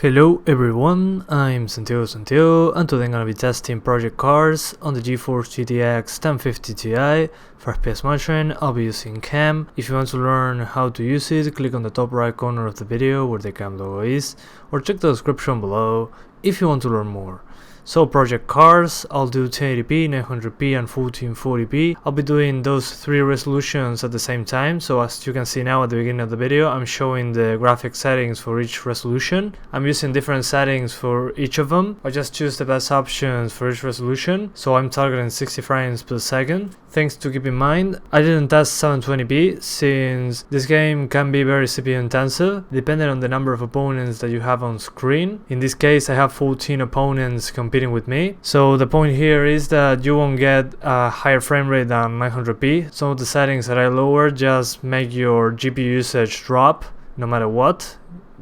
Hello everyone, I'm Santiago and today I'm gonna be testing project cards on the GeForce GTX 1050 Ti for FPS monitoring. I'll be using CAM. If you want to learn how to use it, click on the top right corner of the video where the CAM logo is, or check the description below if you want to learn more. So project cards, I'll do 1080p, 900p and 1440p. I'll be doing those three resolutions at the same time. So as you can see now at the beginning of the video, I'm showing the graphic settings for each resolution. I'm using different settings for each of them. I just choose the best options for each resolution. So I'm targeting 60 frames per second. Things to keep in mind, I didn't test 720p since this game can be very CPU intensive depending on the number of opponents that you have on screen. In this case I have 14 opponents competing with me, so the point here is that you won't get a higher frame rate than 900p. Some of the settings that I lowered just make your GPU usage drop no matter what,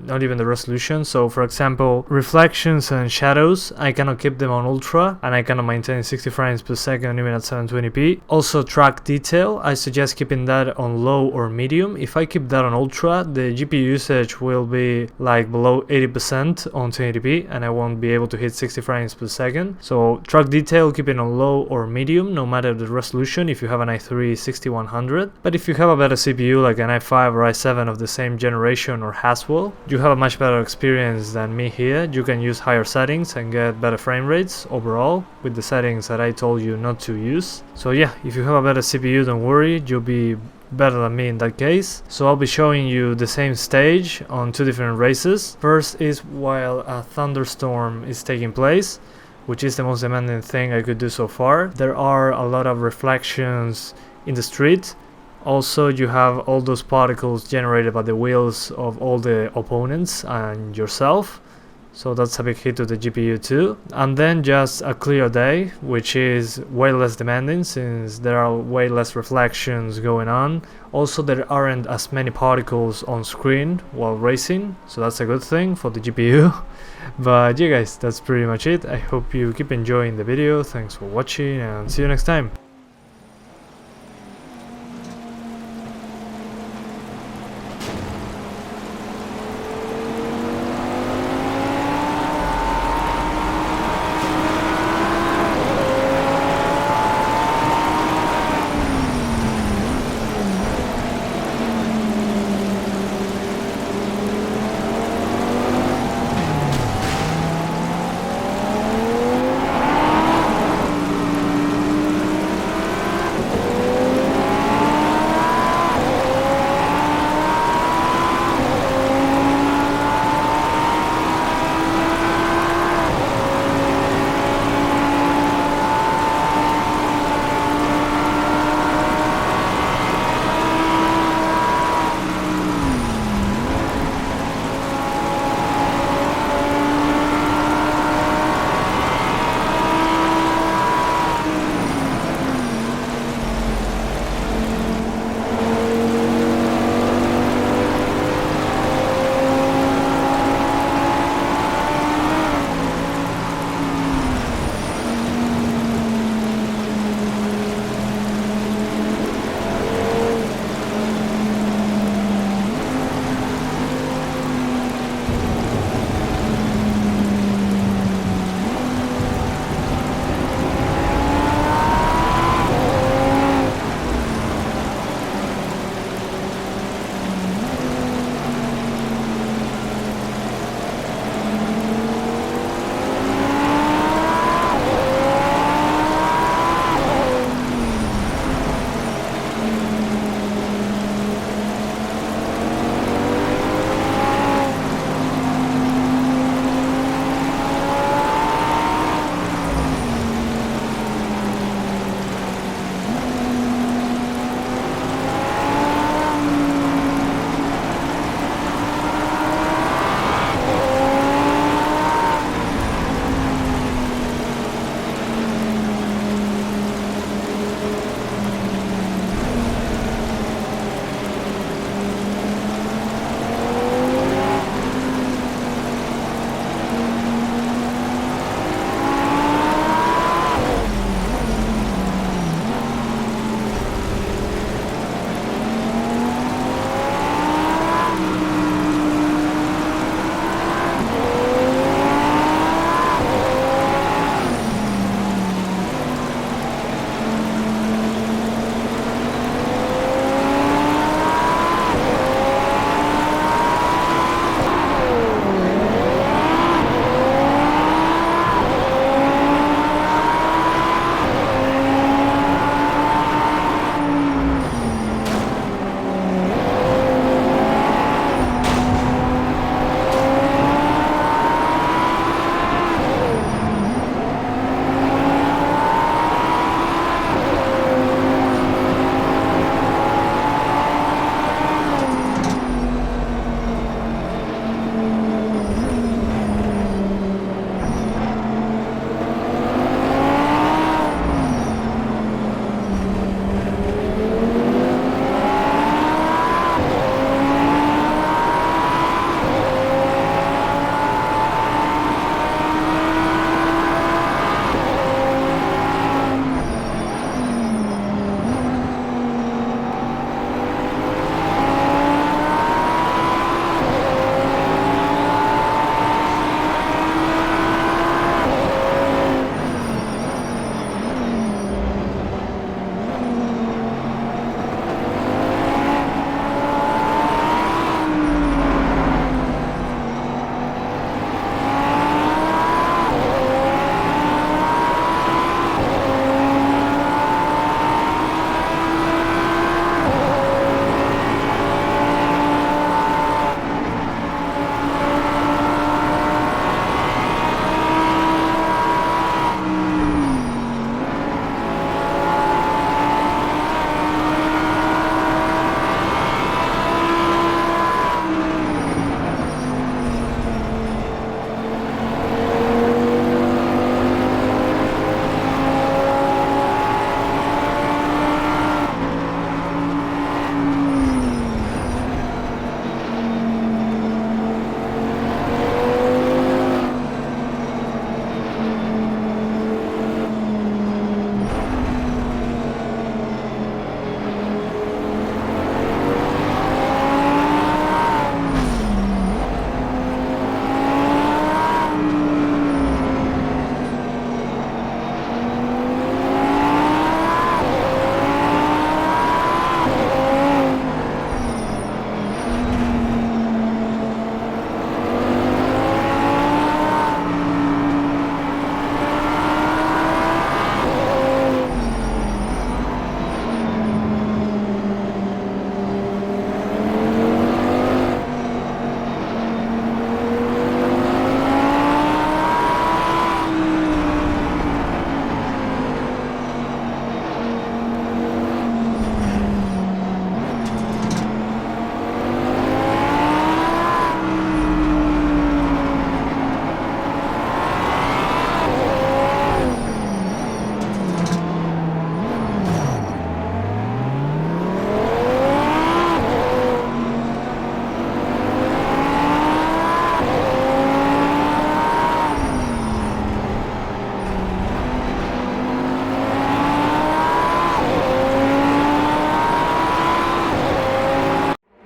not even the resolution. So for example, reflections and shadows, I cannot keep them on ultra and I cannot maintain 60 frames per second even at 720p. Also track detail, I suggest keeping that on low or medium. If I keep that on ultra, the GPU usage will be like below 80% on 1080p and I won't be able to hit 60 frames per second. So track detail, keep it on low or medium no matter the resolution if you have an i3 6100. But if you have a better CPU like an i5 or i7 of the same generation or Haswell, you have a much better experience than me here. You can use higher settings and get better frame rates overall with the settings that I told you not to use. So yeah, if you have a better CPU, don't worry, you'll be better than me in that case. So I'll be showing you the same stage on two different races. First is while a thunderstorm is taking place, which is the most demanding thing I could do so far. There are a lot of reflections in the street. Also, you have all those particles generated by the wheels of all the opponents and yourself, so that's a big hit to the GPU too. And then just a clear day, which is way less demanding since there are way less reflections going on. Also, there aren't as many particles on screen while racing, so that's a good thing for the GPU. But yeah guys, that's pretty much it. I hope you keep enjoying the video. Thanks for watching and see you next time.